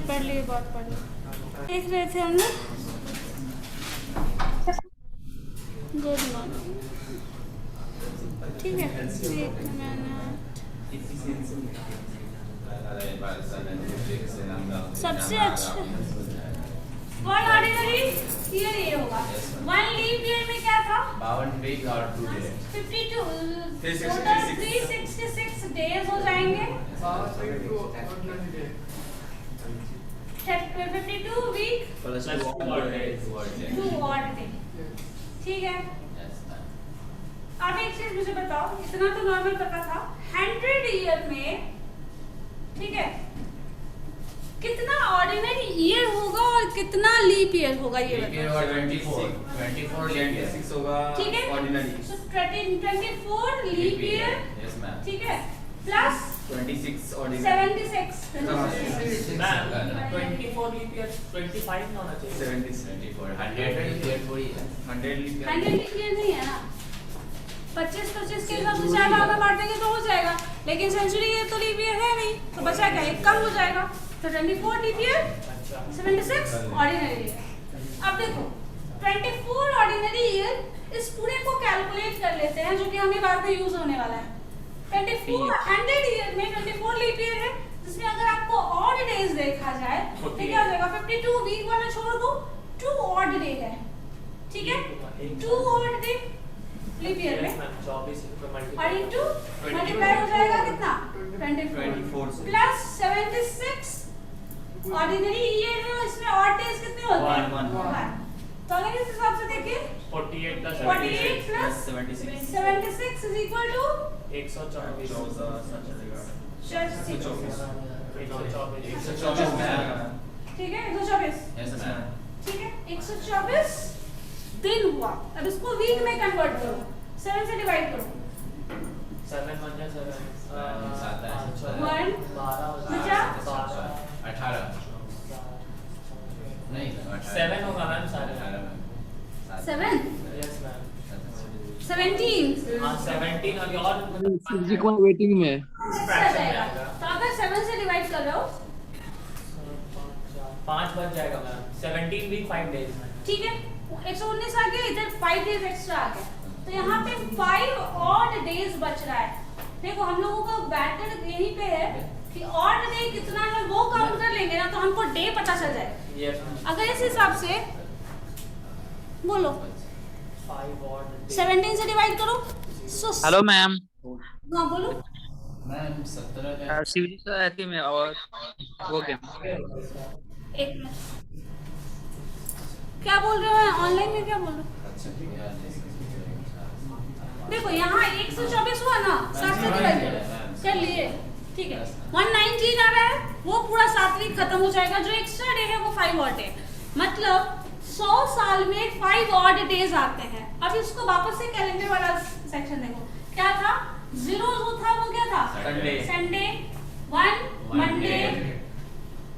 पढ़ लिए, बहुत पढ़ लिए। देख रहे थे हम लोग। Good morning. ठीक है, एक मिनट। सबसे अच्छा वर्ड ऑर्डिनरी ईयर ये होगा। वन लीप ईयर में क्या था? 52 वीक और 2 डे 52 टोटल 366 डेज हो जाएंगे। 52 वीक प्लस 2 ऑड डे। ठीक है, अब एक चीज मुझे बताओ, इतना तो नॉर्मल पता था। 100 ईयर में, ठीक है, कितना ऑर्डिनरी ईयर होगा और कितना लीप ईयर होगा ये बताओ। 24 26 होगा ठीक है, ordinary. So 24 leap year, yes ma'am, ठीक है, plus 26 ordinary 76 ma'am 24 leap year 25 ना होना चाहिए। 74 100 लीप ईयर थोड़ी है। 100 लीप 100 लीप ईयर नहीं है ना। 25-25 के हिसाब से 4 भाग में बांट देंगे तो हो जाएगा, लेकिन सेंचुरी ईयर तो लीप ईयर है नहीं, तो बचा क्या, एक कम हो जाएगा। तो 24 लीप ईयर, 76 ऑर्डिनरी ईयर। अब देखो 24 ऑर्डिनरी ईयर, इस पूरे को कैलकुलेट कर लेते हैं, जो कि हमें बाद में यूज होने वाला है। 24 100 ईयर में 24 लीप ईयर है, जिसमें अगर आपको ऑड डेज देखा जाए तो क्या हो जाएगा? 52 वीक वाला छोड़ दो, 2 ऑड डे है, ठीक है, 2 ऑड डे लीप ईयर में, 24 और इनटू मल्टीप्लाई हो जाएगा कितना? 24 प्लस 76 ऑर्डिनरी ईयर है, इसमें ऑड डेज कितने होते हैं? 1। तो अगर इस हिसाब से देखिए 48 प्लस 76 इज इक्वल टू 124 ठीक है, 124। यस मैम, ठीक है, 124 दिन हुआ। अब इसको वीक में कन्वर्ट करो, 7 से डिवाइड करो। 7 1 जा 7 1 बचा 18 नहीं 7 होगा मैम सारे। 7 यस मैम 17 हां 17 और जी को वेटिंग में फ्रैक्शन में आएगा। तो अगर 7 से डिवाइड कर रहे हो, 5 बच जाएगा मैम। 17 वीक 5 डेज में। ठीक है, 119 आ गया, इधर 5 डेज एक्स्ट्रा आ गया, तो यहाँ पे 5 ऑड डेज बच रहा है। देखो हम लोगों का बैटर यहीं पे है कि ऑड डे कितना है वो काउंट कर लेंगे ना, तो हमको डे पता चल जाएगा। Yes ma'am. अगर इस हिसाब से बोलो 5 और 17 से डिवाइड करो, सो हेलो मैम, हाँ बोलो। मैम 17 का सीरीज आती में और वो गेम एक मिनट, क्या बोल रहे हो? ऑनलाइन में क्या बोल रहे हो? अच्छा ठीक है। देखो यहाँ 124 हुआ ना, 7 से डिवाइड कर लिए, ठीक है, 119 आ रहा है, वो पूरा 7 वीक खत्म हो जाएगा। जो एक्स्ट्रा डे है वो 5 ऑड है, मतलब 100 साल में 5 ऑड डेज आते हैं। अब इसको वापस से कैलेंडर वाला सेक्शन देखो, क्या था? 0 जो था वो क्या था? संडे 1 मंडे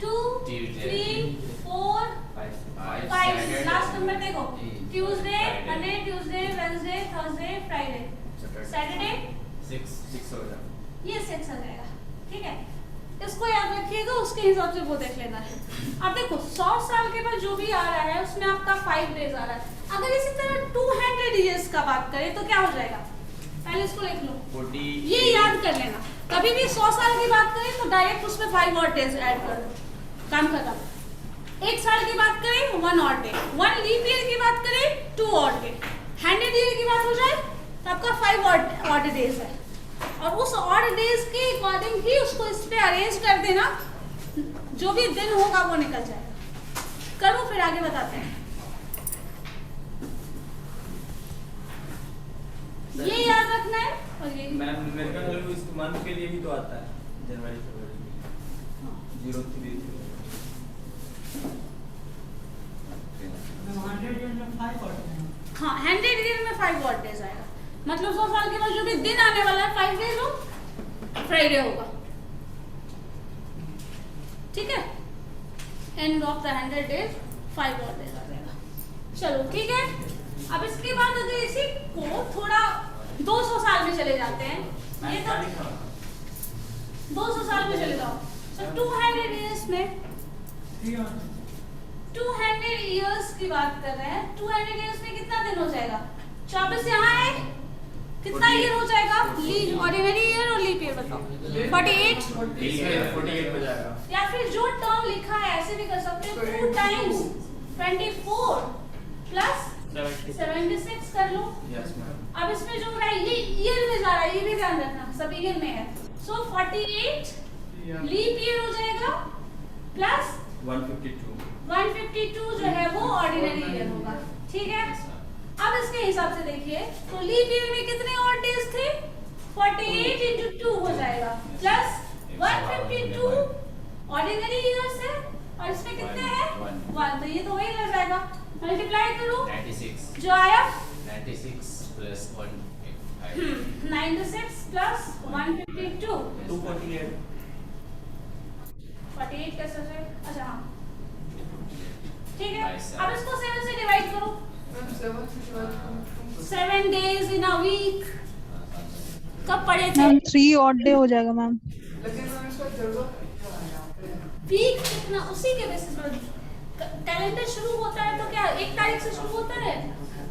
2 3 4 5 लास्ट नंबर देखो, Tuesday Monday Tuesday Wednesday Thursday Friday Saturday 6 हो जाएगा। ये 6 आ जाएगा, ठीक है। इसको याद रखिएगा, उसके हिसाब से वो देख लेना है। अब देखो 100 साल के बाद जो भी आ रहा है उसमें आपका 5 डेज आ रहा है। अगर इसी तरह 200 ईयर्स का बात करें तो क्या हो जाएगा? पहले इसको लिख लो, 40 ये याद कर लेना। कभी भी 100 साल की बात करें तो डायरेक्ट उसमें 5 और डेज ऐड कर दो, काम खत्म। 1 साल की बात करें 1 और डे, 1 लीप ईयर की बात करें 2 और डे, 100 ईयर की बात हो जाए तो आपका 5 और डेज है, और उस ऑड डेज के अकॉर्डिंग ही उसको इस पे अरेंज कर देना, जो भी दिन होगा वो निकल जाएगा। करो फिर आगे बताते हैं। ये याद रखना है, और ये मैम न्यूमेरिकल वैल्यू इस मंथ के लिए भी तो आता है, जनवरी फरवरी 03 हाँ 100 ईयर में 5 ऑड डेज आएगा, मतलब 100 साल के बाद जो भी दिन आने वाला है 5 डेज हो, फ्राइडे होगा, ठीक है। End of the 100 days 5 odd days आ जाएगा। चलो ठीक है, अब इसके बाद अगर इसी को थोड़ा 200 साल में चले जाते हैं, ये तो 200 साल में चले जाओ, तो 200 ईयर्स में 200 ईयर्स की बात कर रहे हैं। 200 ईयर्स में कितना दिन हो जाएगा? 24 यहाँ है, कितना ईयर हो जाएगा? ऑर्डिनरी ईयर और लीप ईयर बताओ। 48 48 हो जाएगा। या फिर जो टर्म लिखा है ऐसे भी कर सकते हो, 2 टाइम्स 24 प्लस 76 कर लो। Yes ma'am. अब इसमें जो हो रहा है ये ईयर में जा रहा है, ये भी ध्यान रखना, सब ईयर में है। सो 48 लीप ईयर हो जाएगा प्लस 152 जो है वो ऑर्डिनरी ईयर होगा। ठीक है, अब इसके हिसाब से देखिए तो लीप ईयर में कितने और डेज थे? 48 into 2 हो जाएगा प्लस 152 ऑर्डिनरी ईयर्स है और इसमें कितने हैं? 1, तो ये तो वही रह जाएगा। मल्टीप्लाई करो 96 जो आया 96 plus 1 96 प्लस 152 248 48 कैसे है? अच्छा हाँ ठीक है। Nice. अब इसको 7 से डिवाइड करो। 7 days in a week कब पढ़े थे? मैम 3 ऑड डे हो जाएगा मैम। वीक कितना उसी के बेसिस पर कैलेंडर शुरू होता है तो क्या 1 तारीख से शुरू होता है?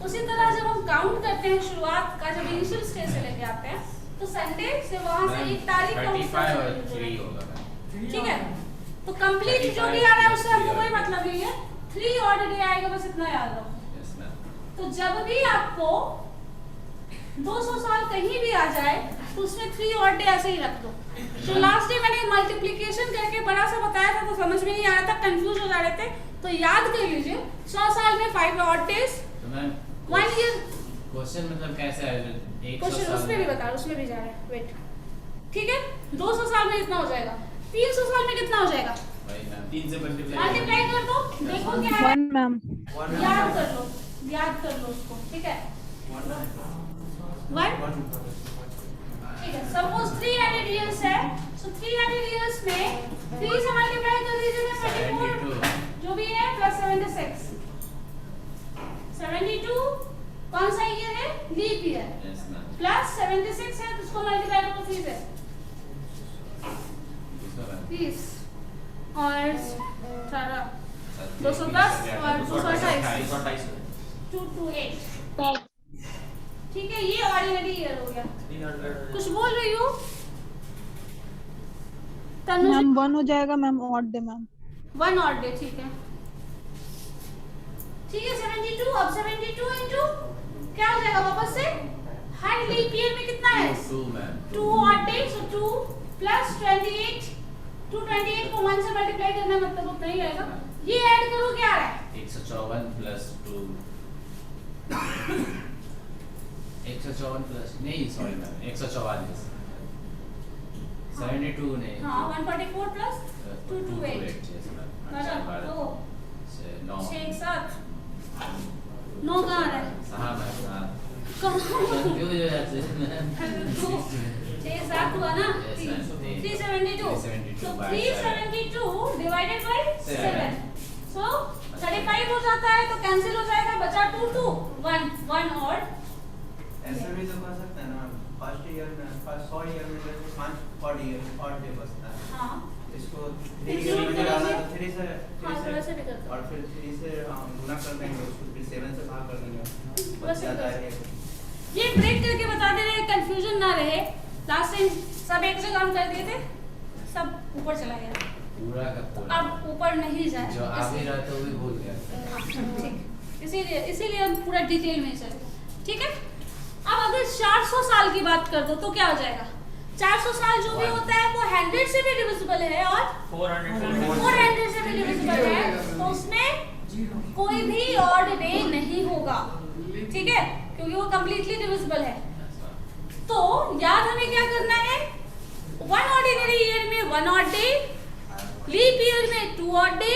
उसी तरह जब हम काउंट करते हैं शुरुआत का, जब इनिशियल स्टेज से लेके आते हैं तो संडे से वहां से 1 तारीख का 35 और 3 होगा मैम। ठीक है, तो कंप्लीट जो भी आ रहा है उससे हमको कोई मतलब नहीं है। 3 ऑड डे आएगा, बस इतना याद रखो। Yes ma'am. तो जब भी आपको 200 साल कहीं भी आ जाए तो उसमें 3 ऑड डे ऐसे ही रख दो। तो लास्ट डे मैंने मल्टीप्लिकेशन करके बड़ा सा बताया था तो समझ में नहीं आ रहा था, कंफ्यूज हो जा रहे थे, तो याद कर लीजिए 100 साल में 5 ऑड डेज, तो मैम 1 ईयर। क्वेश्चन मतलब कैसे आएगा? 100 क्वेश्चन साल उसमें भी बता, उसमें भी जा रहा है, वेट। ठीक है, 200 साल में इतना हो जाएगा, 300 साल में कितना हो जाएगा? वही मैम 3 से मल्टीप्लाई कर दो, देखो क्या है, 1 मैम। याद कर लो, याद कर लो उसको। ठीक है, 1 ठीक है। सपोज 300 इयर्स है, सो 300 इयर्स में 3 से मल्टीप्लाई कर दीजिएगा 24 जो भी है प्लस 76 72 कौन सा ईयर है? Leap year. Yes ma'am. Plus 76 है तो उसको मल्टीप्लाई करो 3 से, 30 और 18 210 और 228 228। ठीक है, ये ऑर्डिनरी ईयर हो गया। 300 कुछ बोल रही हो तनु? मैम 1 हो जाएगा ma'am odd day ma'am. 1 odd day, ठीक है ठीक है। 72, अब 72 इंटू क्या हो जाएगा वापस से? हर लीप ईयर में कितना है? 2 मैम। 2 ऑड डे, सो 2 प्लस 28 228 को 1 से मल्टीप्लाई करना मतलब उतना ही रहेगा। ये ऐड करो क्या आ रहा है? 154 प्लस 2 154 प्लस नहीं सॉरी मैम 144 72 नहीं हाँ 144 प्लस 228 यस मैम। दो 9 6 7 9 कहाँ आ रहा है? हाँ मैम हाँ कहाँ? क्यों हो जाते हैं 6 7 हुआ ना? 372 so 372 डिवाइडेड बाय 7 सो 35 हो जाता है तो कैंसिल हो जाएगा, बचा 2 2 1 और ऐसे भी तो कर सकते हैं ना, फर्स्ट ईयर में 100 ईयर में जैसे 5 ऑड डे बचता है, हाँ इसको 3 ईयर में डालना तो 3 से हाँ तो वैसे भी कर सकते और फिर 3 से गुना कर देंगे, उसको फिर 7 से भाग कर देंगे, बच वैसे जाता कर है। ये ब्रेक करके बता दे रहे, कंफ्यूजन ना रहे। लास्ट टाइम सब एक जगह हम कर दिए थे, सब ऊपर चला गया, पूरा का पूरा अब ऊपर नहीं जाए जो आ भी रहा था वो भी भूल गया। ठीक, इसीलिए हम पूरा डिटेल में चले। ठीक है, अब अगर 400 साल की बात कर दो तो क्या हो जाएगा? 400 साल जो भी होता है वो 100 से भी डिविजिबल है और 400 से भी डिविजिबल है, तो उसमें कोई भी ऑड डे नहीं होगा। ठीक है, क्योंकि वो कंप्लीटली डिविजिबल है। तो याद हमें क्या करना है? 1 ऑर्डिनरी ईयर में 1 ऑड डे, लीप ईयर में 2 ऑड डे,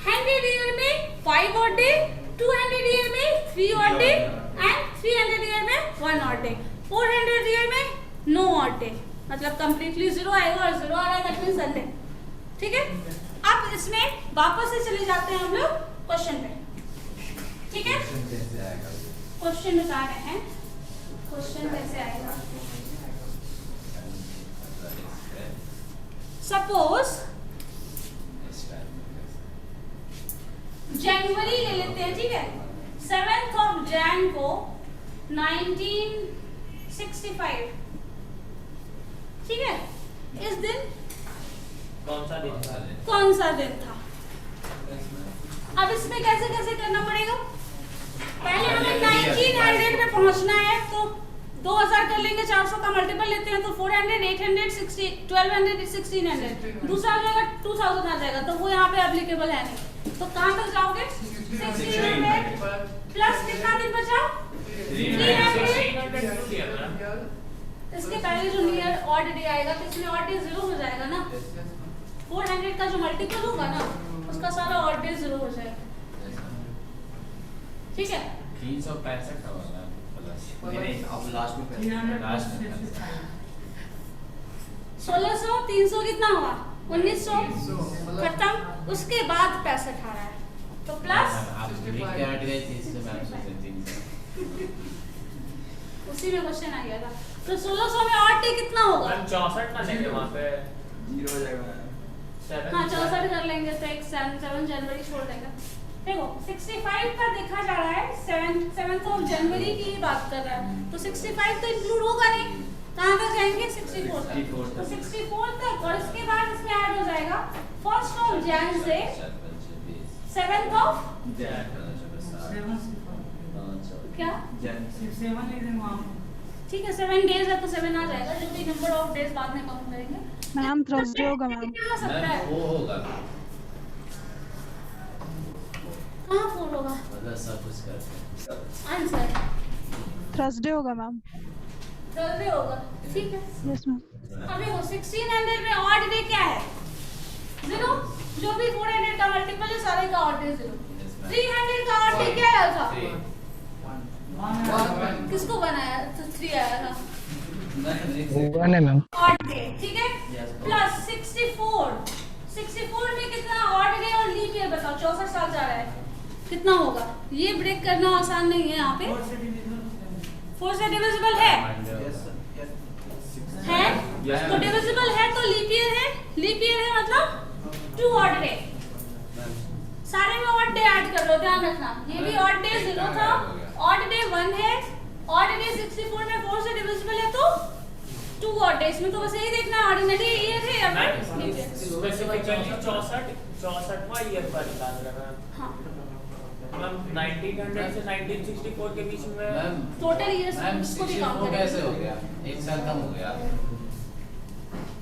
100 ईयर में 5 ऑड डे, 200 ईयर में 3 ऑड डे एंड 300 ईयर में 1 ऑड डे, 400 ईयर में नो ऑड डे, मतलब कंप्लीटली 0 आएगा और 0 आ रहा है दैट मींस संडे। ठीक है, अब इसमें वापस से चले जाते हैं हम लोग क्वेश्चन पे। ठीक है, कैसे आएगा? क्वेश्चन बता रहे हैं, क्वेश्चन कैसे आएगा। सपोज जनवरी ले लेते हैं, ठीक है। 7th ऑफ जैन को 1965, ठीक है। इस दिन कौन सा दिन था? कौन सा दिन था? अब इसमें कैसे कैसे करना पड़ेगा? पहले हमें 1900 पे पहुंचना है, तो 2000 कर लेंगे, 400 का मल्टीपल लेते हैं तो 400, 800, 60, 1200, 1600। दूसरा आ जाएगा 2000 आ जाएगा, तो वो यहाँ पे एप्लीकेबल है नहीं। तो कहाँ तक जाओगे? 1600 प्लस कितना दिन बचा? 300। इसके पहले जो नियर ऑड डे आएगा तो इसमें ऑड डे 0 हो जाएगा ना। 400 का जो मल्टीपल होगा ना उसका सारा ऑड डे 0 हो जाएगा, ठीक है। 365 का होगा प्लस नहीं अब लास्ट में लास्ट में 1600, 300 कितना हुआ? 1900 खत्म। उसके बाद 65 आ रहा है तो प्लस आप लिख के हट गए थे इससे मैम सोचे 300 उसी में क्वेश्चन आ गया था। तो 1600 में ऑड डे कितना होगा? मैम 64 ना लेंगे वहाँ पे 0 हो जाएगा। हाँ 64 कर लेंगे तो एक 7 जनवरी छोड़ देंगे। देखो 65 का देखा जा रहा है, 7th ऑफ जनवरी की बात कर रहा है, तो 65 तो इंक्लूड होगा नहीं। कहाँ तक जाएंगे? 64 तक। तो 64 तक और इसके बाद इसमें ऐड हो जाएगा 1st ऑफ जैन से 7th ऑफ क्या? ठीक है 7 डेज है तो 7 आ जाएगा, जो भी नंबर ऑफ डेज बाद में काउंट करेंगे। मैम थर्सडे होगा मैम। कितना सकता है? वो होगा कहाँ 4 होगा मतलब सब कुछ करते आंसर? थर्सडे होगा मैम। थर्सडे होगा, ठीक है। Yes ma'am. अब देखो 1600 में ऑड डे क्या है? 0। जो भी 400 का मल्टीपल है सारे का ऑड डे 0। 300 का ऑड डे क्या आया था? किसको बनाया? तो 3 आया था वन है मैम। ऑड डे, ठीक है। प्लस 64 में कितना ऑड डे और लीप ईयर बताओ? 64 साल जा रहा है, कितना होगा? ये ब्रेक करना आसान नहीं है यहाँ पे। 4 से डिविजिबल है तो डिविजिबल है तो लीप ईयर है। लीप ईयर है मतलब 2 ऑड डे। सारे में ऑड डे ऐड कर लो, ध्यान रखना। ये भी ऑड डे 0 था, ऑड डे 1 है, ऑड डे 64 में 4 से डिविजिबल है तो 2 ऑड डे। इसमें तो बस यही देखना है ऑर्डिनरी ईयर है या फिर लीप ईयर। स्पेसिफिकली 64वां ईयर का निकाल रहे हैं हाँ मैम। 1900 से 1964 के बीच में मैम टोटल ईयर्स मैम उसको भी 64 काउंट कैसे करेंगे। हो गया? एक साल कम हो गया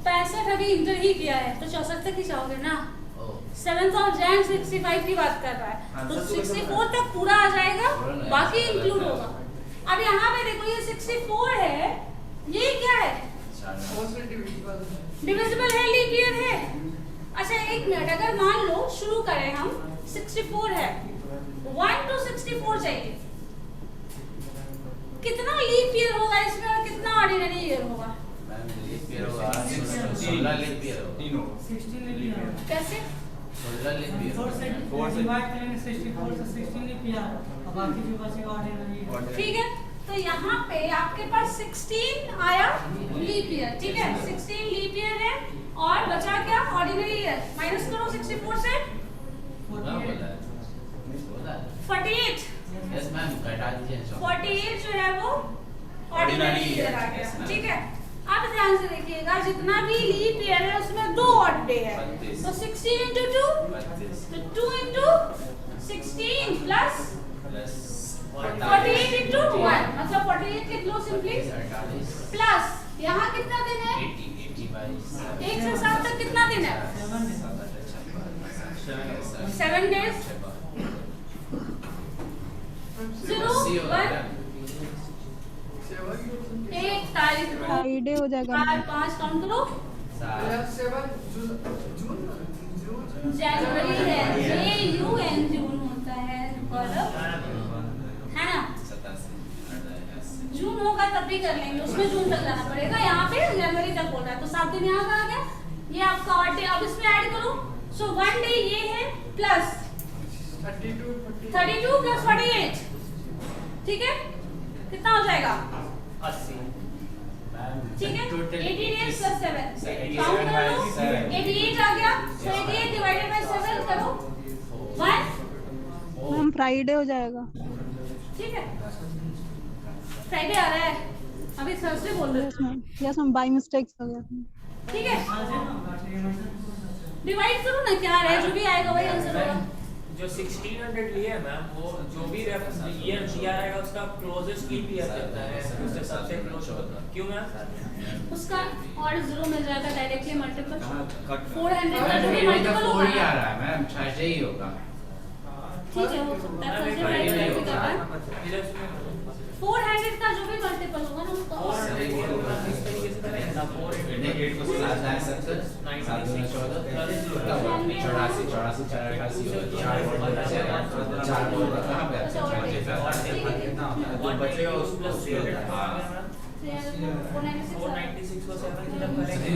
65 अभी इंटर ही किया है तो 64 तक ही जाओगे ना। ओ 7th ऑफ जैन 65 की बात कर रहा है तो 64 तक पूरा आ जाएगा, बाकी इंक्लूड होगा। अब यहाँ पे देखो ये 64 है, ये क्या है? डिविजिबल है, लीप ईयर है। अच्छा एक मिनट, अगर मान लो शुरू करें हम 64 है, 1 to 64 चाहिए, कितना लीप ईयर होगा इसमें और कितना ऑर्डिनरी ईयर होगा? मैम लीप ईयर होगा 16 लीप ईयर होगा। 3 होगा। कैसे? 16 लीप ईयर 4 से ठीक है तो यहाँ पे आपके पास 16 आया लीप ईयर, ठीक है। 16 लीप ईयर है और बचा क्या? Ordinary year. माइनस करो 64 से बोला है 48। यस मैम घटा दीजिए 48 जो है वो ऑर्डिनरी ईयर आ गया, ठीक है। अब ध्यान से देखिएगा, जितना भी लीप ईयर है उसमें 2 ऑड डे है, तो 16 into 2 तो 2 into 16 प्लस 48 into 1 मतलब 48 लिख लो सिंपली, प्लस यहाँ कितना दिन है? 1 से 7 तक कितना दिन है? 7 डेज। 0 1 1 तारीख को फ्राइडे हो जाएगा 4 मैम। 5 काउंट करो, जनवरी है, JUN जून होता है गौरव, है ना। जून होगा तब भी कर लेंगे, उसमें जून तक जाना पड़ेगा। यहाँ पे जनवरी तक बोल रहा है तो 7 दिन यहाँ का आ गया। ये आपका ऑड डे, अब इसमें ऐड करो। सो 1 डे ये है प्लस 32 प्लस 48, ठीक है। कितना हो जाएगा? 80 ठीक है 80 डेज प्लस 7 काउंट कर लो, 88 आ गया। तो 88 डिवाइडेड बाय 7 करो 1 फ्राइडे हो जाएगा। ठीक है, फ्राइडे आ रहा है, अभी थर्सडे बोल रहे yes ma'am, yes ma'am, by mistake हो गया। ठीक है, डिवाइड करो ना, क्या है जो भी आएगा वही आंसर होगा। जो 1600 लिए है मैम, वो जो भी रेफरेंस ईयर दिया रहेगा उसका क्लोजेस्ट लीप ईयर देता है, उससे सबसे क्लोज होता है। क्यों मैम? उसका और जीरो मिल जाएगा डायरेक्टली मल्टीपल। 400 मैम का जो भी मेरे मल्टीपल तो 4 होगा ही आ ना, रहा है मैम, थर्सडे ही होगा। ठीक है, हो सकता है थर्सडे फ्राइडे भी कर रहा है। 400 का जो भी मल्टीपल होगा ना उसका और इस तरीके से करेंगे ना, 8 को 7 9 70 7 2 14 84 84 4 88 4 बोल कहां पे जो बचेगा उसको प्लस 496 को 7 की जब करेंगे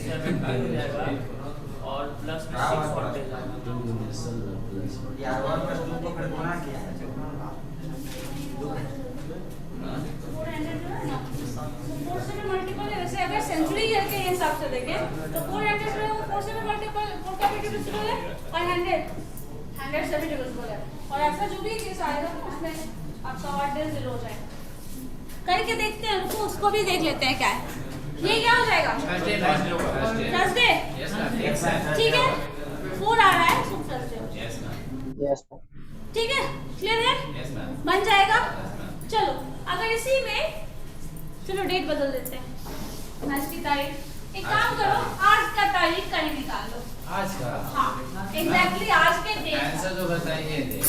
70 हो जाएगा और प्लस 6 बढ़ते जाएगा। यार और बस 2 को फिर गुणा किया है। 400 जो है ना, 4 से भी मल्टीपल है। वैसे अगर सेंचुरी ईयर के हिसाब से देखें तो 400 में वो 4 से भी मल्टीपल 4 का भी डिविजिबल है और 100 से भी डिविजिबल है। और ऐसा जो भी केस आएगा उसमें आपका ऑड डे 0 हो जाएगा। करके देखते हैं, रुको उसको भी देख लेते हैं क्या है। ये क्या हो जाएगा? थर्सडे। यस मैम, ठीक है, 4 आ रहा है तो थर्सडे। यस मैम, यस ठीक है, क्लियर है? यस मैम, बन जाएगा। चलो अगर इसी में चलो डेट बदल देते हैं, आज की तारीख। एक काम करो, आज का तारीख कहीं निकाल लो। आज का हाँ एग्जैक्टली आज के डेट आंसर तो बताइए दे।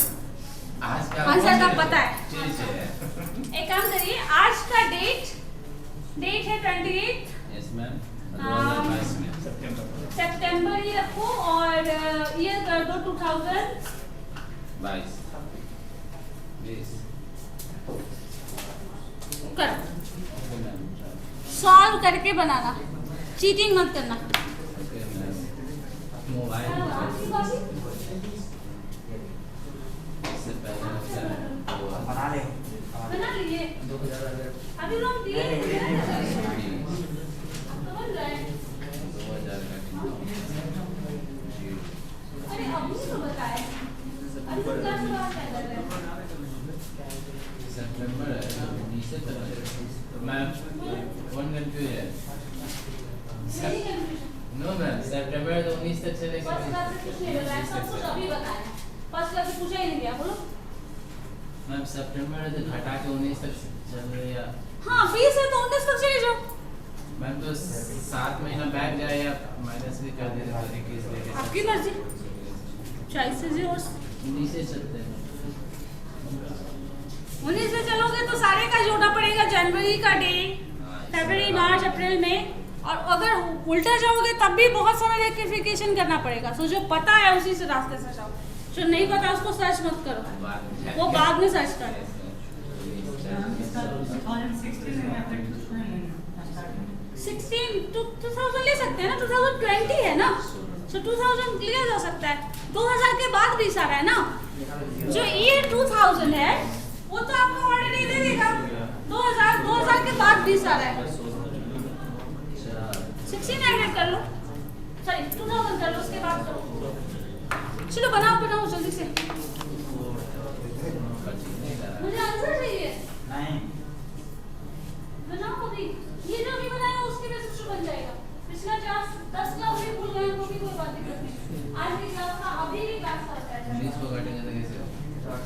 आज का आंसर का पता है। ठीक है, एक काम करिए, आज का डेट है 28 यस मैम, 2022 में सितंबर ही रखो और ये कर दो 2022। 20 करो, सॉल्व करके बनाना, चीटिंग मत करना। मोबाइल से पहले बना ले। बना लीजिए, अभी लोग दिए तो बन रहा है। 2000 का अरे अभी तो बताए, अभी तो क्या बात कर रहे हैं। सितंबर है 19 तक मैम, वन कंफ्यूज है। मेरी कंफ्यूजन नो मैम, सितंबर तो 19 तक चलेगा। फर्स्ट क्लास से कुछ नहीं लग रहा है, सब कुछ अभी बताया। फर्स्ट क्लास से पूछा ही नहीं गया, बोलो। मैम सितंबर तो घटा के 19 तक चल रही है। हाँ 20 है तो 19 तक चले जाओ। मैम तो 7 महीना बैक जाए या माइनस भी कर दे तो 21 लेके आपकी मर्जी, चॉइस इज योर्स। 19 से चलते हैं। 19 से चलोगे तो सारे का जोड़ना पड़ेगा, जनवरी का डे, फरवरी मार्च अप्रैल में। और अगर उल्टा जाओगे तब भी बहुत सारा रेक्टिफिकेशन करना पड़ेगा। सो जो पता है उसी से रास्ते से जाओ, जो नहीं पता उसको सर्च मत करो, वो बाद में सर्च करो। 2000 ले सकते हैं ना, 2020 है ना, सो 2000 लिया जा सकता है। 2000 के बाद भी सारा है ना, जो ईयर 2000 है वो तो आपको ऑलरेडी दे देगा। 2000 के बाद भी सारा है। 16 ऐड कर लो, सॉरी 2000 कर लो, उसके बाद करो। चलो बनाओ जल्दी से, मुझे आंसर चाहिए। नहीं बनाओ अभी, ये जो भी बनाया उसके बेसिस पे बन जाएगा। पिछला क्लास 10 का भी भूल गए तो भी कोई बात नहीं। आज की क्लास का अभी भी क्लास का होता है। 19 को काटेंगे तो कैसे होगा? तो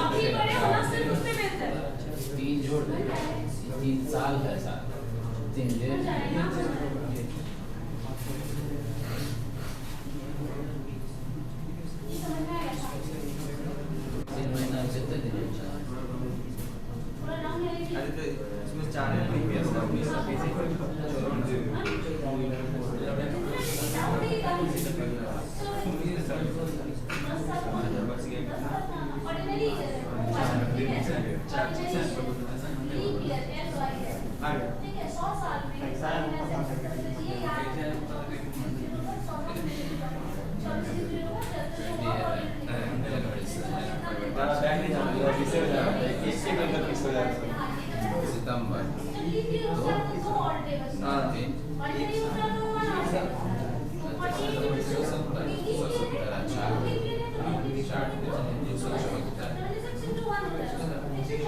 अभी बड़े होना सिर्फ उससे बेहतर है। 3 जोड़ दे, 3 साल है साल 3 हो जाएगा। ये समझ में आया था? 3 महीना कितने दिन होता है? थोड़ा डाउन है ये। अरे तो इसमें 4 प्रीवियस का 19 का बेसिक सितंबर तो 9 दिन इधर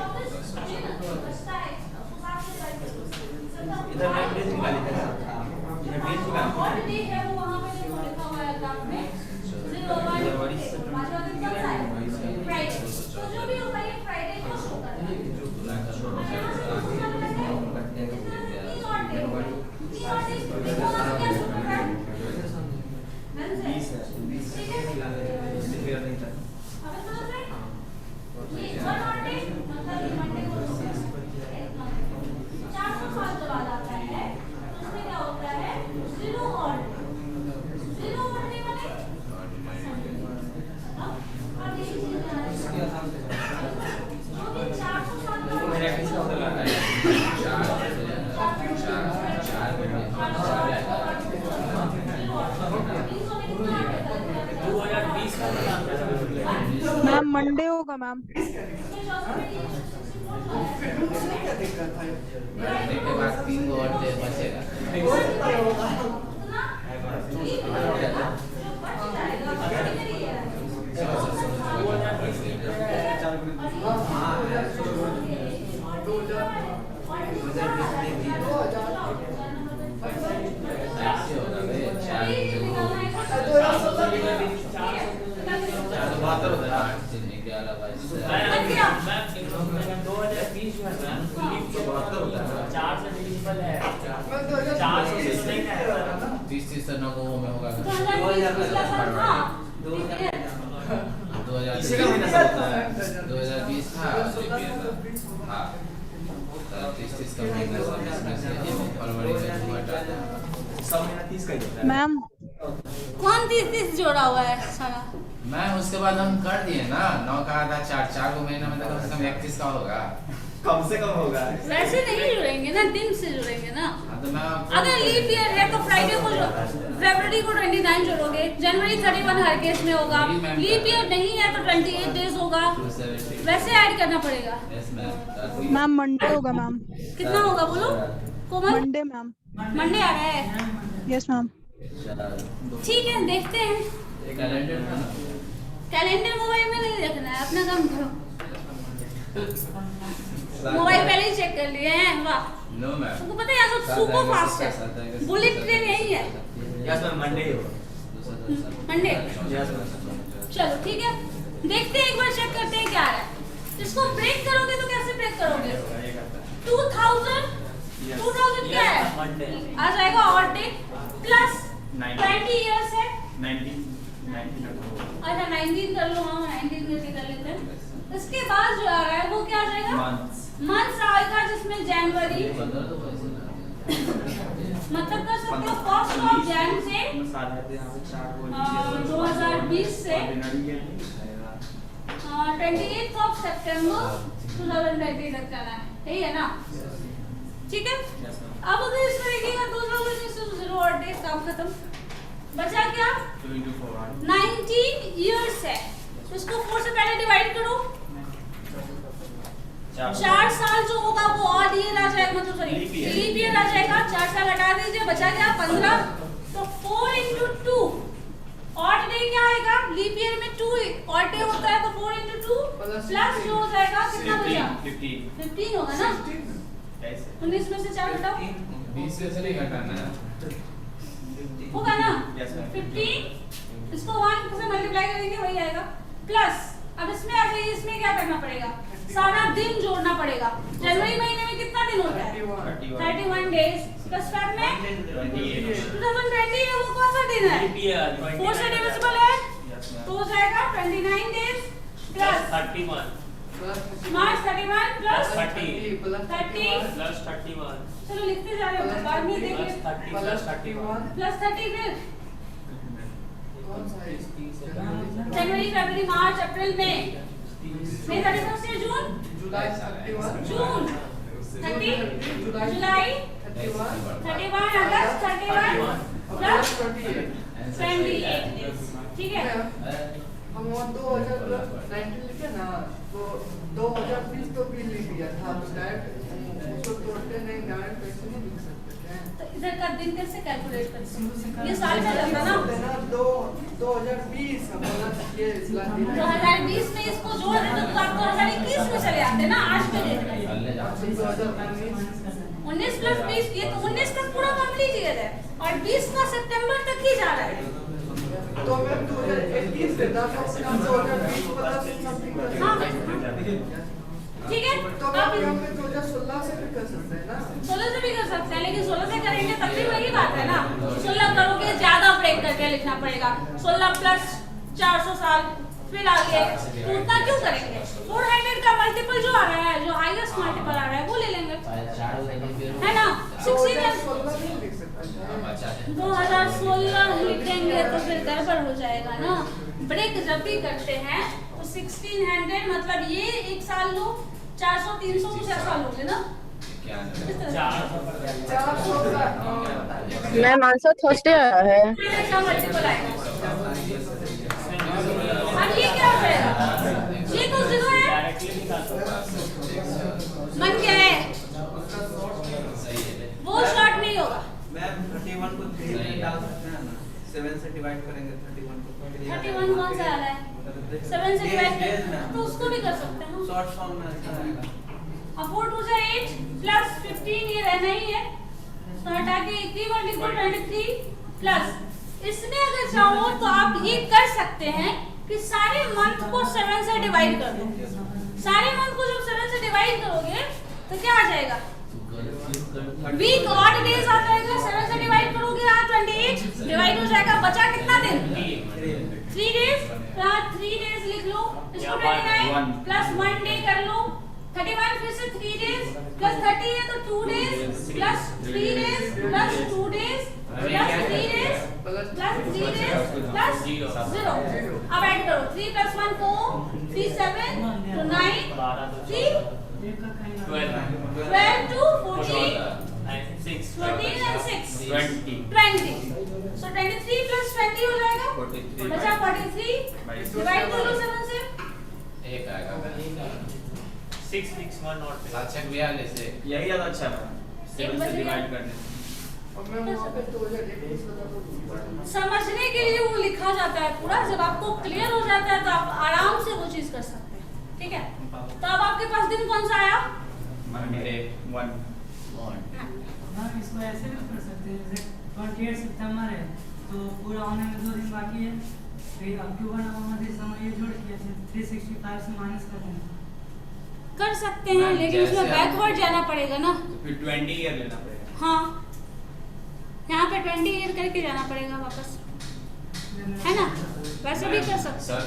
मैं पेज निकाली था, इधर पेज निकाली और डे है वो वहां पे देखो लिखा हुआ है ग्राफ में 0 पांचवा दिन कब है फ्राइडे। तो जो भी होगा ये फ्राइडे को शो करता है। मैम मंडे होगा मैम। महीने के बाद 3 और डे बचेगा। ऐसे होगा भाई 30 से 9 को वो में होगा 2020 था हाँ 30 का महीना इसमें से फरवरी में हटा दें। सब महीना 30 का ही होता है। मैम कौन 30 जोड़ा हुआ है सारा? मैम उसके बाद हम कर दिए ना 9 का आधा 4 को महीना में कम से कम 31 का होगा। कम से कम होगा। वैसे नहीं जुड़ेंगे ना, दिन से जुड़ेंगे ना। हाँ तो मैं अगर लीप ईयर है तो फ्राइडे को फरवरी को 29 जोड़ोगे, जनवरी 31 हर केस में होगा। लीप ईयर नहीं है तो 28 डेज होगा, वैसे ऐड करना पड़ेगा। यस मैम मैम मंडे होगा मैम। कितना होगा बोलो कोमल? Monday ma'am. मंडे आ रहा है। Yes ma'am. ठीक है देखते हैं। कैलेंडर था ना कैलेंडर मोबाइल में नहीं देखना है, अपना काम करो। मोबाइल पहले ही चेक कर लिए हैं। वाह नो मैम तुमको पता है यहाँ सब सुपर फास्ट है। बुलेट ट्रेन यही है यस मैम मंडे ही होगा। मंडे। Yes ma'am. चलो ठीक है देखते हैं, एक बार चेक करते हैं क्या है। इसको ब्रेक करोगे तो कैसे ब्रेक करोगे? 2000 क्या है? आ जाएगा और डे प्लस 20 इयर्स है। 19 अच्छा 19 कर लो। हाँ 19 करके कर लेते हैं। इसके बाद जो आ रहा है वो क्या आ जाएगा? मंथ्स आएगा जिसमें जनवरी मतलब कर सकते हो 1 जैन से 2020 से 28 सितंबर 2020 तक जाना है, यही है ना? ठीक है अब अगर इसमें देखिएगा 2020 और डेज काम खत्म बचा क्या? 19 इयर्स है तो इसको 4 से पहले डिवाइड करो। 4 साल जो होगा वो ऑड ईयर आ जाएगा, मतलब सॉरी लीप ईयर आ जाएगा। 4 साल हटा दीजिए बचा क्या? 15। तो 4 into 2 ऑड डे क्या आएगा? लीप ईयर में 2 ऑड डे होता है तो 4 into 2 प्लस जो हो जाएगा कितना बचा? 15 होगा ना। 19 में से 4 हटाओ 20 से नहीं घटाना है होगा ना। Yes, ma'am. 15 इसको 1 से मल्टीप्लाई करेंगे वही आएगा प्लस। अब इसमें आ जाइए, इसमें क्या करना पड़ेगा? सारा दिन जोड़ना पड़ेगा। जनवरी महीने में कितना दिन होता है? 31 डेज प्लस फेब में 2020 है, वो कौन सा दिन है? 4 से डिविजिबल है तो हो जाएगा 29 डेज प्लस 31 मार्च 31 प्लस 30 30 प्लस 31 चलो लिखते जा रहे हो बाद में देख प्लस लेते 30 प्लस 31 प्लस 30 फिर जनवरी फरवरी मार्च अप्रैल मई 31 से जून जून 30 जुलाई 31 अगस्त 31 प्लस 28 ठीक है। हम 2019 लिखे ना तो 2020 तो भी लिख दिया था, उसको तोड़ते नहीं डायरेक्ट पैसे नहीं लिख सकते। हैं। तो इधर का दिन कैसे कैलकुलेट करते? ये साल चल जाता ना। 2020 ये 2020 में इसको जोड़ देते तो आप 2021 में चले आते ना आज के डेट में। 19 प्लस 20 ये तो 19 तक पूरा कंप्लीट ईयर है और 20 का सितंबर तक ही जा रहा है। तो मैं 2021 से 2020 प्लस समथिंग। हाँ ठीक है, तो अब हम 2016 से भी कर सकते हैं ना। 16 से भी कर सकते हैं, लेकिन 16 से करेंगे तब भी वही बात है ना। 16 करोगे ज्यादा ब्रेक करके लिखना पड़ेगा। 16 प्लस 400 साल फिर आगे तो उतना क्यों करेंगे? 400 का मल्टीपल जो आ रहा है, जो हाईएस्ट मल्टीपल आ रहा है वो ले लेंगे, है ना। 16 लिख सकते हैं। 2016 लिखेंगे तो फिर गड़बड़ हो जाएगा ना। ब्रेक जब भी करते हैं तो 1600 मतलब ये एक साल लो, 400 300 कुछ ऐसा लोगे ना। मैम आंसर थर्सडे आया है। ऐसा मल्टीपल आएगा। अब ये क्या हो जाएगा? ये तो 0 है, बन गया है, वो शॉर्ट नहीं होगा। मैम 31 को 3 में डाल सकते हैं ना, 7 से डिवाइड करेंगे 31 को। 31 कौन सा आ रहा है? 7 से डिवाइड कर तो उसको भी कर सकते हैं। शॉर्ट फॉर्म में ऐसा आएगा। अब 4 2 से 8 प्लस 15 ये रहना ही है, तो हटा के 3 लिख दो 23 प्लस। इसमें अगर चाहो तो आप ये कर सकते हैं कि सारे मंथ को 7 से डिवाइड कर दो। सारे मंथ को जब 7 से डिवाइड करोगे तो क्या आ जाएगा? वीक ऑड डेज आ जाएगा। 7 से डिवाइड करोगे 28 डिवाइड हो जाएगा, बचा कितना दिन? 3 डेज। 3 डेज लिख लो, इसको 29 प्लस 1 डे कर लो, 31 फिर से 3 डेज प्लस 30 है तो 2 days plus 3 days plus 2 days plus 3 days plus 3 days plus 0। अब ऐड करो 3 प्लस 1 4 3 7 तो 9 3 12 2 14 14 and 6 20 so 23 plus 20 हो जाएगा, बचा 43 डिवाइड कर लो 7 से। एक आएगा 6 6 1 और 42 से यही ज्यादा अच्छा है 7 से डिवाइड करने से। और मैं वहाँ पे 2021 वाला समझने के लिए वो लिखा जाता है पूरा। जब आपको क्लियर हो जाता है तो आप आराम से वो चीज कर सकते हैं, ठीक है। तो अब आपके पास दिन कौन सा आया? मंडे 1 मैम इसको ऐसे भी कर सकते हैं, जैसे 28 सितंबर है तो पूरा होने में 2 दिन बाकी है, फिर अक्टूबर नवंबर दिसंबर ये जोड़ के 365 से माइनस कर देंगे। कर सकते हैं, लेकिन उसमें बैकवर्ड जाना पड़ेगा ना। फिर 20 ईयर लेना पड़ेगा। हाँ, यहाँ पे 20 ईयर करके जाना पड़ेगा वापस, है ना। वैसे भी कर सकते सर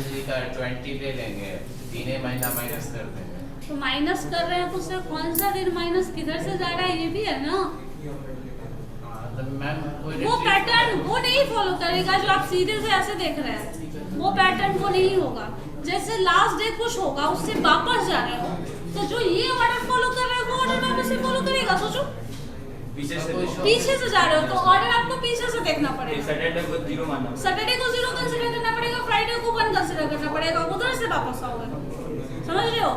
जी का 20 ले लेंगे, 3 महीना माइनस कर देंगे। तो माइनस कर रहे हैं तो उससे कौन सा दिन माइनस किधर से जा रहा है ये भी है ना। वो पैटर्न वो नहीं फॉलो करेगा जो आप सीधे से ऐसे देख रहे हैं, वो पैटर्न वो नहीं होगा। जैसे लास्ट डे कुछ होगा उससे वापस जा रहे हो तो जो ये ऑर्डर फॉलो कर रहे हो वो ऑर्डर वापस से फॉलो करेगा। सोचो पीछे से जा रहे हो तो ऑर्डर आपको पीछे से देखना पड़ेगा। सैटरडे को 0 मानना, सैटरडे को 0 कंसीडर करना पड़ेगा, फ्राइडे को 1 कंसीडर करना पड़ेगा, उधर से वापस आओगे। समझ रहे हो?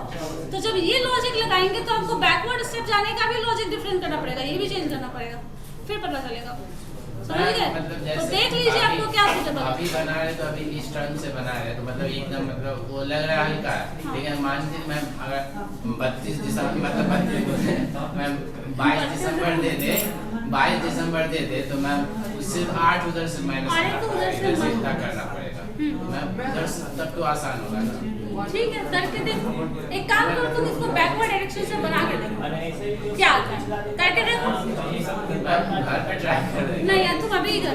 तो जब ये लॉजिक लगाएंगे तो आपको बैकवर्ड स्टेप जाने का भी लॉजिक डिफरेंट करना पड़ेगा, ये भी चेंज करना पड़ेगा, फिर पता चलेगा। समझ गए? तो देख लीजिए आपको क्या सूटेबल है। अभी बना रहे तो अभी इस टर्म से बना रहे तो मतलब एकदम मतलब वो लग रहा है हल्का है, लेकिन मान लीजिए मैम अगर 32 दिसंबर मतलब 32 मैम 22 दिसंबर दे दे, 22 दिसंबर दे दे तो मैम सिर्फ 8 उधर से माइनस इतना करना पड़ेगा। मैम उधर तब तो आसान होगा ना। ठीक है, करके देखो। एक काम करो तुम इसको बैकवर्ड डायरेक्शन से बना के देखो क्या होता है, करके देखो। घर पे ट्राई कर देंगे। नहीं यार तुम अभी कर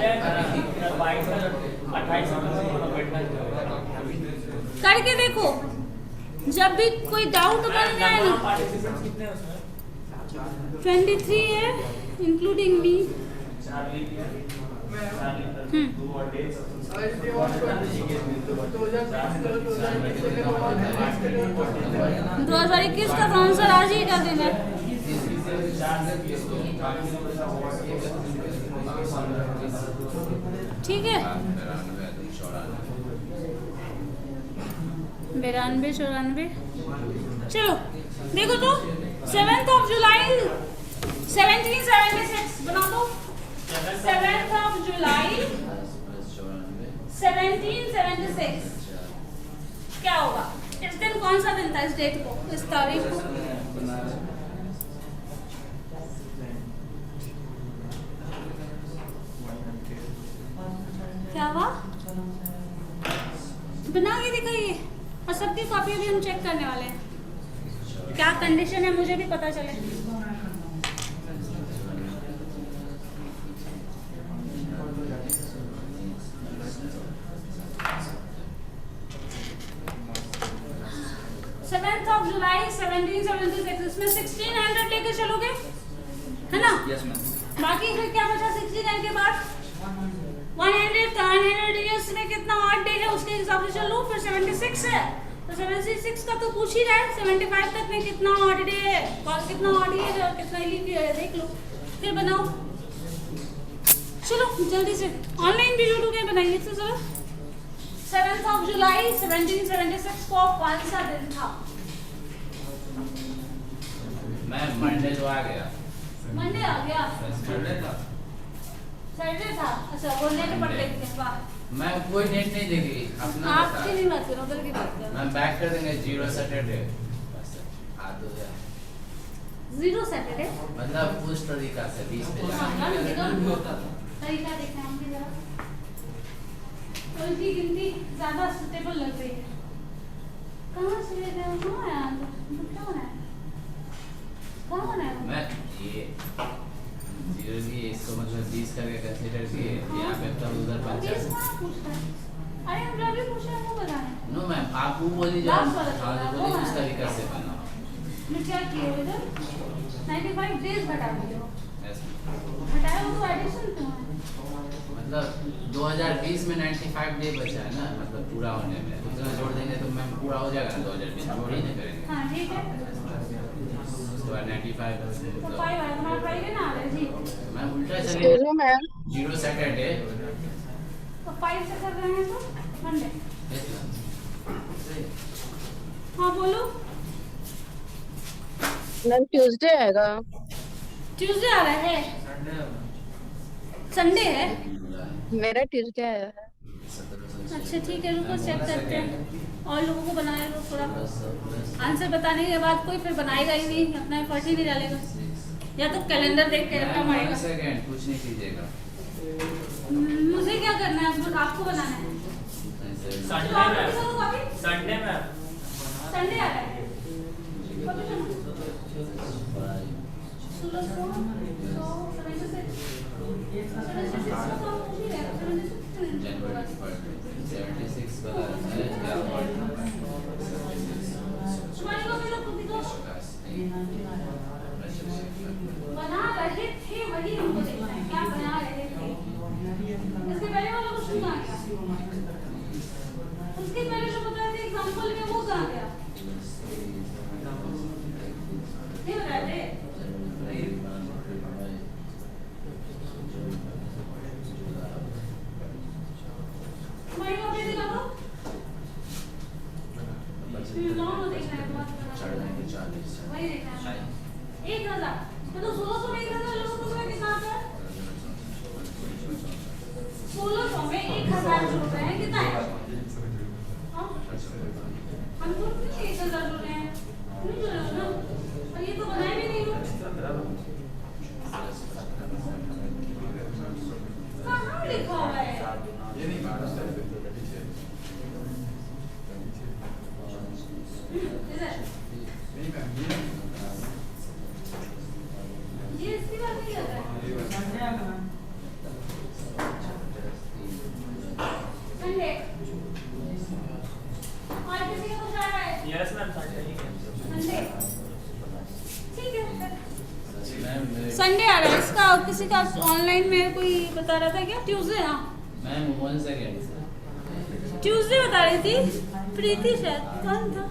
करके देखो, जब भी कोई डाउट बन जाए ना। 23 है इंक्लूडिंग मी। 2021 का तो आंसर आज ही का दिन है। ठीक है, 92 94। चलो देखो तो 7th of July 1776 बना दो। 7th of July 1776 क्या होगा? इस दिन कौन सा दिन था? इस डेट को, इस तारीख को? क्या हुआ? बना के दिखाइए। और सबकी कॉपी भी हम चेक करने वाले हैं, क्या कंडीशन है मुझे भी पता चले। जुलाई 1776 इसमें 1600 लेके चलोगे, है ना? Yes ma'am. बाकी फिर क्या बचा 69 के बाद? 100 डेज में कितना ऑड डे है उसके हिसाब से चलो। फिर 76 है तो 76 का तो पूछ ही रहा है। 75 तक में कितना ऑड डे है, कितना ऑड ईयर है और कितना लीप ईयर है, देख लो फिर बनाओ। चलो जल्दी से ऑनलाइन वीडियो टू के बनाइए। तो चलो 7th of July 1776 को कौन सा दिन था? मैं मंडे तो आ गया। मंडे आ गया, संडे था। सैटरडे था। अच्छा वो नेट पर देखते हैं। वाह, मैं कोई डेट नहीं देखी अपना आपकी नहीं बात करो, उधर की बात करो। मैं बैक कर देंगे 0 सैटरडे बस आ दो यार। 0 सैटरडे मतलब उस तरीका से 20 पे तरीका देखना हम भी जरा। तो इनकी गिनती ज्यादा सुटेबल लग रही है। कहाँ से ले गए? कहाँ है आप? कहाँ है? कहाँ है? मैं ये 0 की इसको मतलब 20 करके कंसीडर किए यहाँ पे तब उधर 50। अरे हम जब भी पूछे हैं वो बताएं। नो मैम आप वो बोली जाओ। लास्ट वाला हाँ बोला, बोली वो उस है। तरीका से बनाओ। मैं क्या किए इधर 95 डेज घटा दिए हो। Yes, घटाया वो तो एडिशन क्यों है? मतलब 2020 में 95 डे बचा है ना, मतलब पूरा होने में उतना जोड़ देंगे तो मैम पूरा हो जाएगा ना। 2020 जोड़ ही नहीं करेंगे। हाँ ठीक है। उसके बाद 95 तो 5 है, तुम्हारा 5 है ना? आ रहा है जी। मैम उल्टा Excuse चलिए me, ma'am. 0 सैटरडे। तो 5 से कर रहे हैं तो मंडे। हाँ बोलो। मैम ट्यूसडे आएगा। ट्यूसडे आ रहा है, संडे है। मेरा ट्यूसडे आया है। अच्छा ठीक है, रुको चेक करते हैं। और लोगों को बनाए लो थोड़ा। आंसर बताने के बाद कोई फिर बनाएगा ही नहीं, अपना एफर्ट ही नहीं डालेगा। या तो कैलेंडर देख के रखना पड़ेगा। सेकंड कुछ नहीं कीजिएगा। मुझे क्या करना है? आपको बनाना है। संडे तो आप में किसको कॉपी? संडे में संडे आ रहा है। कॉपी करना। 16 जनवरी 76 वाला है क्या हुआ? तुम्हारी कॉपी तो खुद ही दो। बना रहे थे वही हमको देखना है, क्या बना रहे थे। इसके पहले वाला क्वेश्चन कहाँ गया? उसके पहले जो बताया था एग्जांपल में वो कहाँ गया? नहीं बताए थे? तुम्हारी कॉपी दिखा दो। लॉन्ग देखना है, बहुत वही देखना है। 1000 तो 1600 में 1000 लोगों को तुम्हें कितना आता है? 1600 में 1000 जोड़ रहे हैं, कितना है? हम तो 1000 जोड़ रहे हैं, नहीं जोड़ रहे हो ना? और ये तो बनाए भी नहीं हो। कहाँ लिखा हुआ है? इधर ये इसकी बात नहीं कर रहा है। संडे आएगा मैम। संडे और किसी को कुछ आ रहा है? यस मैम संडे ही है। संडे ठीक है। मैम संडे आ रहा है इसका। और किसी का ऑनलाइन में कोई बता रहा था क्या? ट्यूसडे। हाँ मैम 1 सेकंड ट्यूसडे बता रही थी प्रीति, शायद कौन था?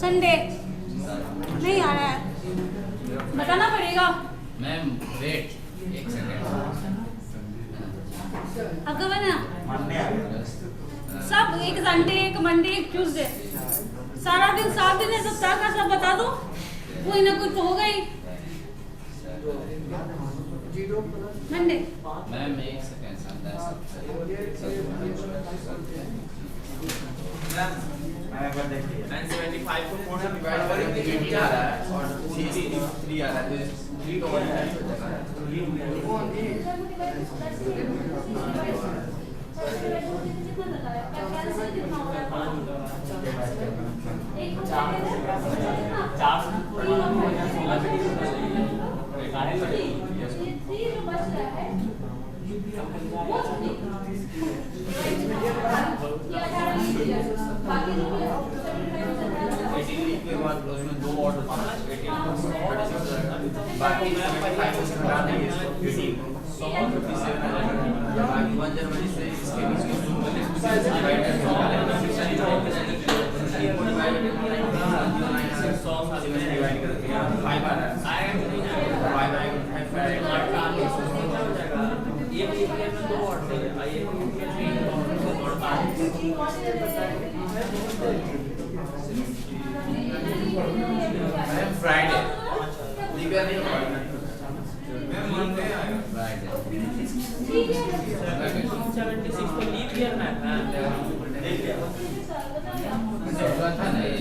संडे नहीं आ रहा है, बताना पड़ेगा। Ma'am wait 1 second. आपका बना सब एक संडे, एक मंडे, एक ट्यूसडे, सारा दिन 7 दिन है, सप्ताह का सब बता दो, कोई ना कोई तो होगा ही। मंडे मैम एक सेकंड समझा सकते And 75 को 4 से divide बराबर करेंगे, 80 आ रहा है और 3 आ रहा है, तो 3 तो 1 है। के बाद उसमें 2 और बाकी 75 उसके बाद नहीं है 57 बाकी 1 जनवरी से इसके बीच की डिवाइड करके 5 आ रहा है 5 ये पीपीएम में 2 और थे, ये मैम फ्राइडे लीगर नहीं मैम मंडे आएगा फ्राइडे 76 को लीप ईयर में है। हुआ था ना ये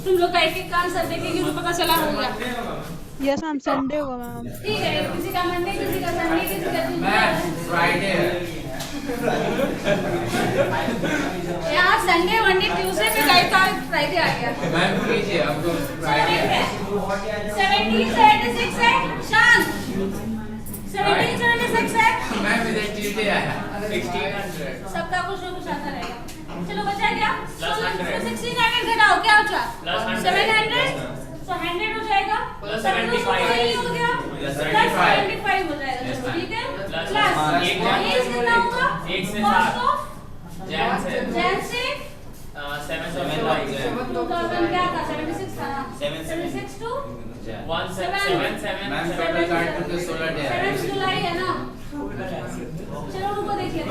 तुम लोग का एक काम सर देखेंगे तो पता चला होगा। यस मैम, संडे होगा मैम। ठीक है, किसी का मंडे, किसी का संडे, किसी का मैम फ्राइडे है यहाँ संडे मंडे ट्यूसडे पे कई साल फ्राइडे आ गया। मैम कीजिए आपको फ्राइडे 1776 है शांत। 1776 है मैम इधर ट्यूसडे आया 1600 सबका कुछ ना कुछ आता रहेगा। चलो बचा क्या? Plus 100 1600 घटाओ क्या बचा? Plus 100 700 तो 100 हो जाएगा। Plus 75 हो गया। Plus Plus 75 75 हो जाएगा। Yes, चलो, ma'am. ठीक है। Plus Plus एक ये कितना होगा? एक से Cost सात। of जैन से जैन से 2000 क्या था? 76 था ना? 76 to 177 मैम टोटल कार्ड के 16 डे है 7 जुलाई है ना? चलो उनको देखिए।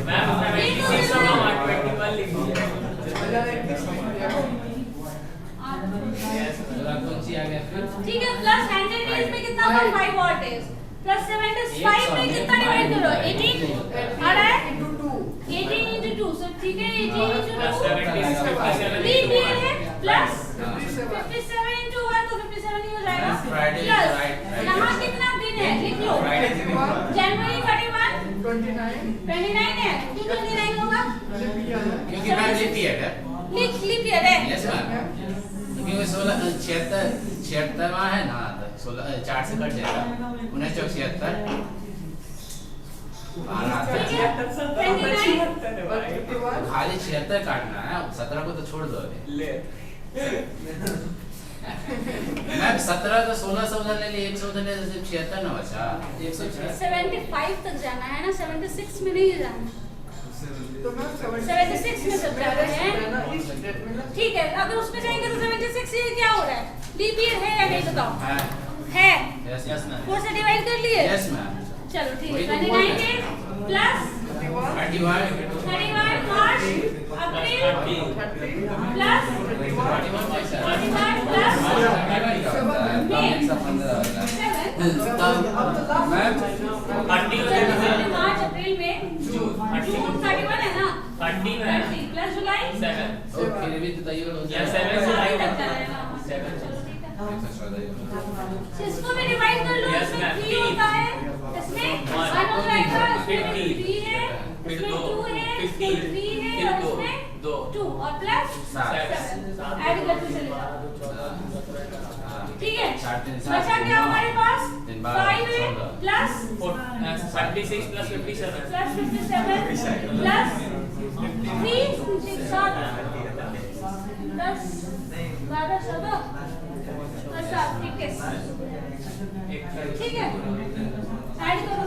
मैम 76 होगा 121 लिख दीजिए। कौन सी आ गया फिर ठीक है, प्लस 100 डेज में कितना होगा? 5 और डेज प्लस 75 में कितना डिवाइड करो? 18 आ रहा है 18 into 2 सो ठीक है 18 into 2 लीप ईयर है प्लस 57 into 1 तो 57 ही हो जाएगा। Friday, plus right. यहाँ कितना दिन है लिख लो। Friday जनवरी 31 29 है क्यों 29 होगा? क्योंकि मैम लीप ईयर है लीप ईयर है। यस मैम क्योंकि 76वां है ना तो 16 4 से कट जाएगा 1976 ठीक है 29 खाली 76 काटना है 17 को तो छोड़ दो अभी ले मैम 17 तो 16 उधर ले लिए 100 उधर ले तो सिर्फ 76 ना बचा 106 75 तक जाना है ना 76 में नहीं जाना। तो मैम 76 में सब जा रहे हैं। ठीक है अगर उसमें जाएंगे तो 76 ये क्या हो रहा है? लीप ईयर है या नहीं बताओ? है यस मैम 4 से डिवाइड कर लिए? यस मैम चलो ठीक है वही तो 29 बोल रहे डेज प्लस 31 31 मार्च अप्रैल प्लस 31 कैसा 31 प्लस मैम 30 मार्च अप्रैल में जून 31 है ना 30 में 30 प्लस जुलाई 7 फिर भी तो तैयार हो या जाए 7 जुलाई तक तक जाएगा। 7 चलो ठीक है Yes, इसको भी डिवाइड कर लो Yes, इसमें ma'am. 3 होता है इसमें 1 हो जाएगा इसमें 3 है फिर इसमें 2 है 15 इसमें 3 है फिर और दो, इसमें दो। 2 और प्लस 7 ऐड करते चले जाओ। ठीक है बचा क्या हमारे पास 5 है प्लस 36 plus 57 प्लस 57 प्लस 3 7 10 12 14 अच्छा ठीक है ठीक है ऐड करो